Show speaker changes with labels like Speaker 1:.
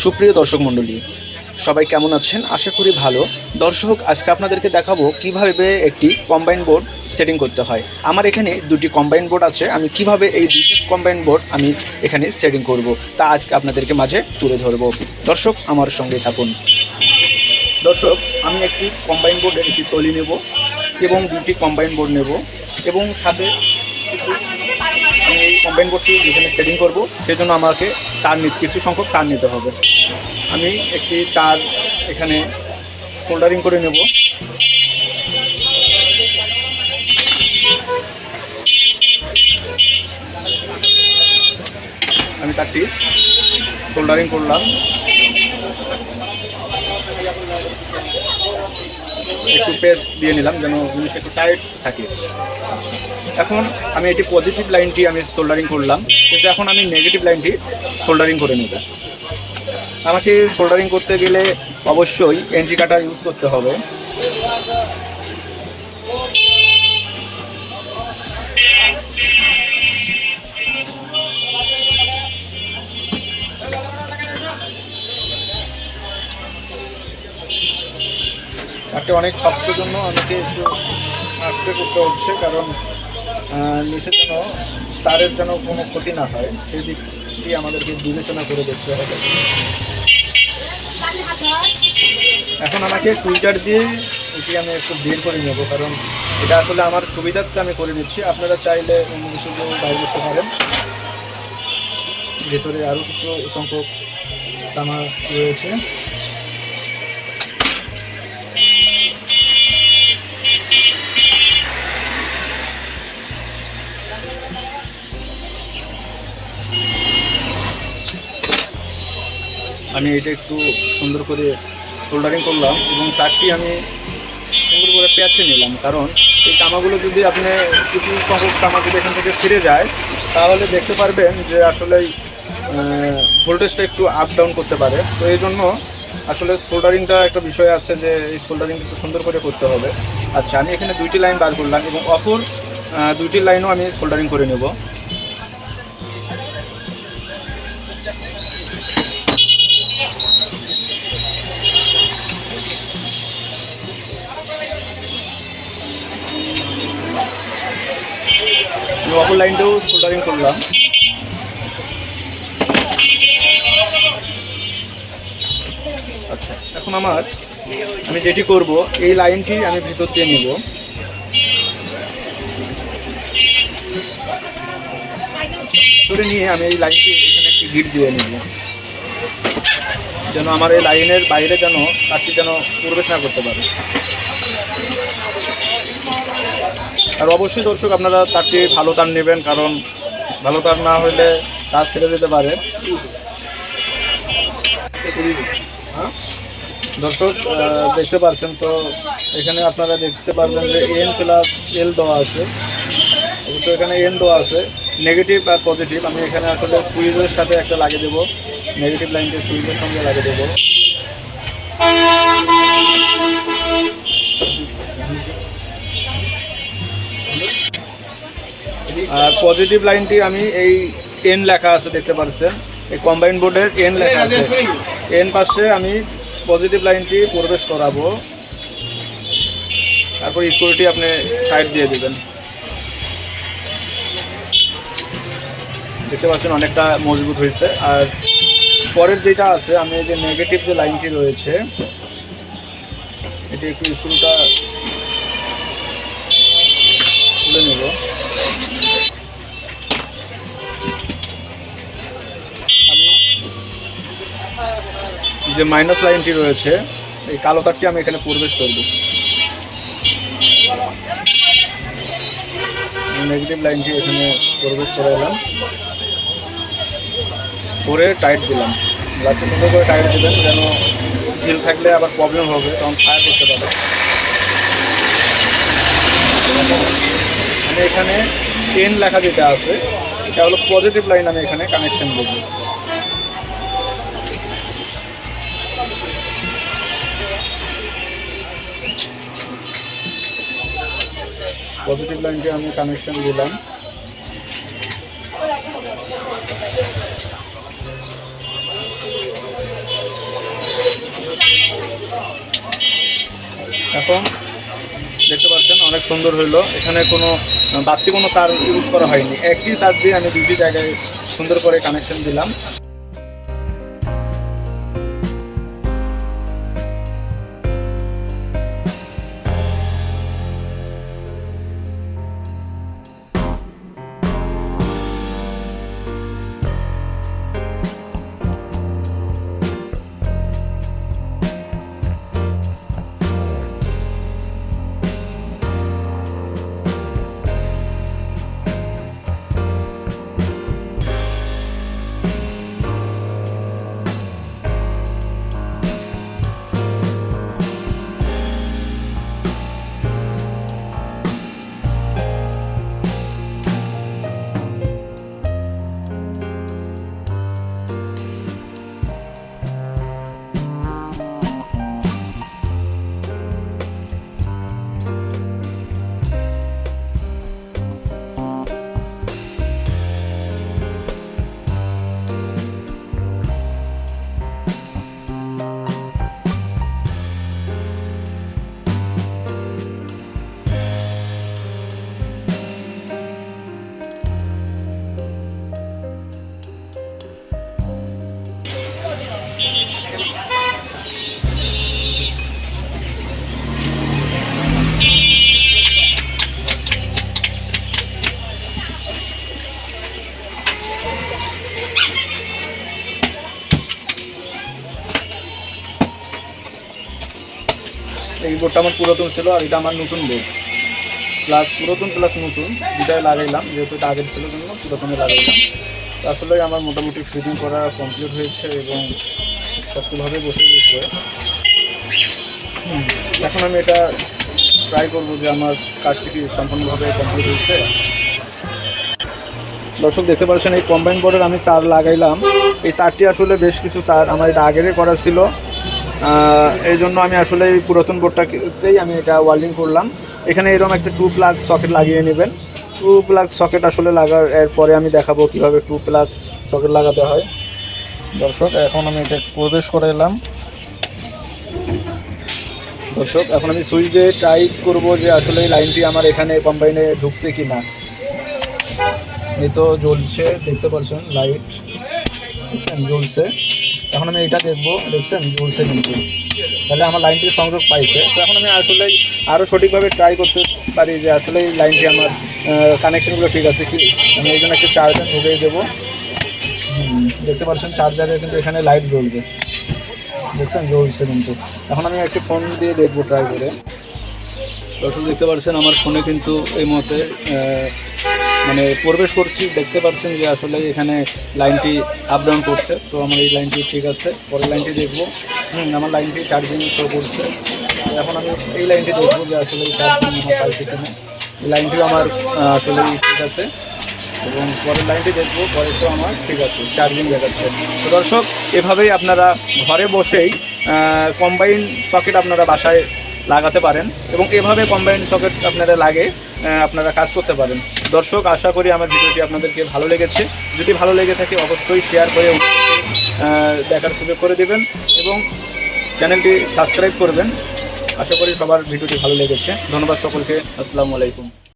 Speaker 1: সুপ্রিয় দর্শক মণ্ডলী, সবাই কেমন আছেন? আশা করি ভালো। দর্শক, আজকে আপনাদেরকে দেখাবো কিভাবে একটি কম্বাইন বোর্ড সেটিং করতে হয়। আমার এখানে দুটি কম্বাইন বোর্ড আছে। আমি কিভাবে এই দুটি কম্বাইন বোর্ড আমি এখানে সেটিং করব তা আজকে আপনাদেরকে মাঝে তুলে ধরবো। দর্শক, আমার সঙ্গে থাকুন। দর্শক, আমি একটি কম্বাইন বোর্ডের একটি তলি নেব এবং দুটি কম্বাইন বোর্ড নেব এবং সাথে কিছু আমি এই কম্বাইন বোর্ডটি যেখানে সেটিং করব সেজন্য আমাকে কিছু সংখ্যক তার নিতে হবে। আমি একটি তার এখানে সোল্ডারিং করে নেব। আমি তারটি সোল্ডারিং করলাম, একটু পেস্ট দিয়ে নিলাম যেন জিনিসটা একটু টাইট থাকে। এখন আমি এটি পজিটিভ লাইনটি আমি সোল্ডারিং করলাম, কিন্তু এখন আমি নেগেটিভ লাইনটি সোল্ডারিং করে নেব। আমাকে সোল্ডারিং করতে গেলে অবশ্যই এন্ট্রি কাটার ইউজ করতে হবে। তারটি অনেক শক্তের জন্য আমাকে একটু আস্তে করতে হচ্ছে, কারণ নিচে যেন তারের যেন কোনো ক্ষতি না হয় সেই দিকটি আমাদেরকে বিবেচনা করে দেখতে হবে। এখন আমাকে টুইটার দিয়ে এটি আমি একটু বের করে নেব, কারণ এটা আসলে আমার সুবিধার্থে আমি করে নিচ্ছি। আপনারা চাইলে অন্য কিছু বাইর করতে পারেন। ভেতরে আরও কিছু সংখ্যক তামা রয়েছে। আমি এটা একটু সুন্দর করে সোল্ডারিং করলাম এবং তারটি আমি সুন্দর করে পেঁচে নিলাম, কারণ এই তামাগুলো যদি আপনি কিছু সংখ্যক তামা যদি এখান থেকে ফিরে যায় তাহলে দেখতে পারবেন যে আসলে ভোল্টেজটা একটু আপ ডাউন করতে পারে। তো এই জন্য আসলে সোল্ডারিংটা একটা বিষয় আছে যে এই সোল্ডারিং একটু সুন্দর করে করতে হবে। আচ্ছা, আমি এখানে দুইটি লাইন বার করলাম এবং অপর দুইটি লাইনও আমি সোল্ডারিং করে নেব। অপর লাইনটাও সোল্ডারিং করলাম। আচ্ছা, এখন আমি যেটি করব এই লাইনটি আমি ভিতর দিয়ে নেব। ভিতরে নিয়ে আমি এই লাইনটি এখানে একটি গিট দিয়ে নেব, যেন আমার এই লাইনের বাইরে যেন তারটি যেন প্রবেশ না করতে পারে। আর অবশ্যই দর্শক, আপনারা তারটি ভালো তার নেবেন, কারণ ভালো তার না হলে তার ছেড়ে যেতে পারে। দর্শক, দেখতে পাচ্ছেন তো এখানে আপনারা দেখতে পারবেন যে এন প্লাস এল দেওয়া আছে। তো এখানে এন দেওয়া আছে, নেগেটিভ আর পজিটিভ। আমি এখানে আসলে সুইচের সাথে একটা লাগিয়ে দেবো, নেগেটিভ লাইনকে সুইচের সঙ্গে লাগিয়ে দেবো। আর পজিটিভ লাইনটি আমি এই এন লেখা আছে দেখতে পাচ্ছেন, এই কম্বাইন বোর্ডের এন লেখা আছে, এন পাশে আমি পজিটিভ লাইনটি প্রবেশ করাবো। তারপর স্ক্রুটি আপনি সাইড দিয়ে দেবেন। দেখতে পাচ্ছেন অনেকটা মজবুত হয়েছে। আর পরের যেটা আছে, আমি এই যে নেগেটিভ যে লাইনটি রয়েছে এটি একটু স্ক্রুটা খুলে নেব। যে মাইনাস লাইনটি রয়েছে এই কালো তারটি আমি এখানে প্রবেশ করব। নেগেটিভ লাইনটি এখানে প্রবেশ করে এলাম, করে টাইট দিলাম। লাইনটি সুন্দর করে টাইট দেবেন, যেন ঢিল থাকলে আবার প্রবলেম হবে, তখন ফায়ার করতে পারে। আমি এখানে টেন লেখা যেটা আছে এটা হলো পজিটিভ লাইন, আমি এখানে কানেকশন দেবো। পজিটিভ লাইনকে আমি কানেকশন দিলাম। এখন দেখতে পাচ্ছেন অনেক সুন্দর হইলো। এখানে কোনো বাড়তি কোনো তার ইউজ করা হয়নি, একই তার দিয়ে আমি দুটি জায়গায় সুন্দর করে কানেকশন দিলাম। এই বোর্ডটা আমার পুরাতন ছিল আর এটা আমার নতুন বোর্ড, প্লাস পুরাতন প্লাস নতুন দুটাই লাগাইলাম, যেহেতু এটা আগের ছিল জন্য পুরাতনে লাগাইলাম। তো আসলে আমার মোটামুটি ফিটিং করা কমপ্লিট হয়েছে এবং শক্তভাবে বসে গেছে। এখন আমি এটা ট্রাই করবো যে আমার কাজটি কি সম্পূর্ণভাবে কমপ্লিট হয়েছে। দর্শক দেখতে পাচ্ছেন এই কম্বাইন বোর্ডের আমি তার লাগাইলাম। এই তারটি আসলে বেশ কিছু তার আমার এটা আগেরই করা ছিল, এই জন্য আমি আসলে এই পুরাতন বোর্ডটাতেই আমি এটা ওয়েল্ডিং করলাম। এখানে এরকম একটা 2 প্লাগ সকেট লাগিয়ে নেবেন। 2 প্লাগ সকেট আসলে লাগার এরপরে আমি দেখাবো কীভাবে 2 প্লাগ সকেট লাগাতে হয়। দর্শক এখন আমি এটা প্রবেশ করে এলাম। দর্শক এখন আমি সুইচ দিয়ে ট্রাই করব যে আসলে এই লাইনটি আমার এখানে কম্বাইনে ঢুকছে কি না। এই তো জ্বলছে, দেখতে পাচ্ছেন লাইট দেখছেন জ্বলছে। এখন আমি এটা দেখবো, দেখছেন জ্বলছে কিন্তু, তাহলে আমার লাইনটি সংযোগ পাইছে। তো এখন আমি আসলে আরও সঠিকভাবে ট্রাই করতে পারি যে আসলে এই লাইনটি আমার কানেকশনগুলো ঠিক আছে কি। আমি এই জন্য একটা চার্জার ঢুকিয়ে দেবো। দেখতে পাচ্ছেন চার্জারে কিন্তু এখানে লাইট জ্বলছে, দেখছেন জ্বলছে কিন্তু। এখন আমি একটি ফোন দিয়ে দেখবো ট্রাই করে। দর্শক দেখতে পাচ্ছেন আমার ফোনে কিন্তু এই মুহূর্তে মানে প্রবেশ করছি, দেখতে পাচ্ছেন যে আসলে এখানে লাইনটি আপ ডাউন করছে। তো আমার এই লাইনটি ঠিক আছে, পরের লাইনটি দেখবো। আমার লাইনটি চার্জিং শো করছে। এখন আমি এই লাইনটি দেখবো যে আসলে চার্জিং আমার পাইছে কিনা। এই লাইনটিও আমার আসলে ঠিক আছে এবং পরের লাইনটি দেখবো, পরে তো আমার ঠিক আছে চার্জিং দেখাচ্ছে। তো দর্শক এভাবেই আপনারা ঘরে বসেই কম্বাইন সকেট আপনারা বাসায় লাগাতে পারেন এবং এভাবে কম্বাইন সকেট আপনারা লাগে আপনারা কাজ করতে পারেন। দর্শক আশা করি আমার ভিডিওটি আপনাদেরকে ভালো লেগেছে। যদি ভালো লেগে থাকে অবশ্যই শেয়ার করে দেখার সুযোগ করে দেবেন এবং চ্যানেলটি সাবস্ক্রাইব করবেন। আশা করি সবার ভিডিওটি ভালো লেগেছে। ধন্যবাদ সকলকে। আসসালামু আলাইকুম।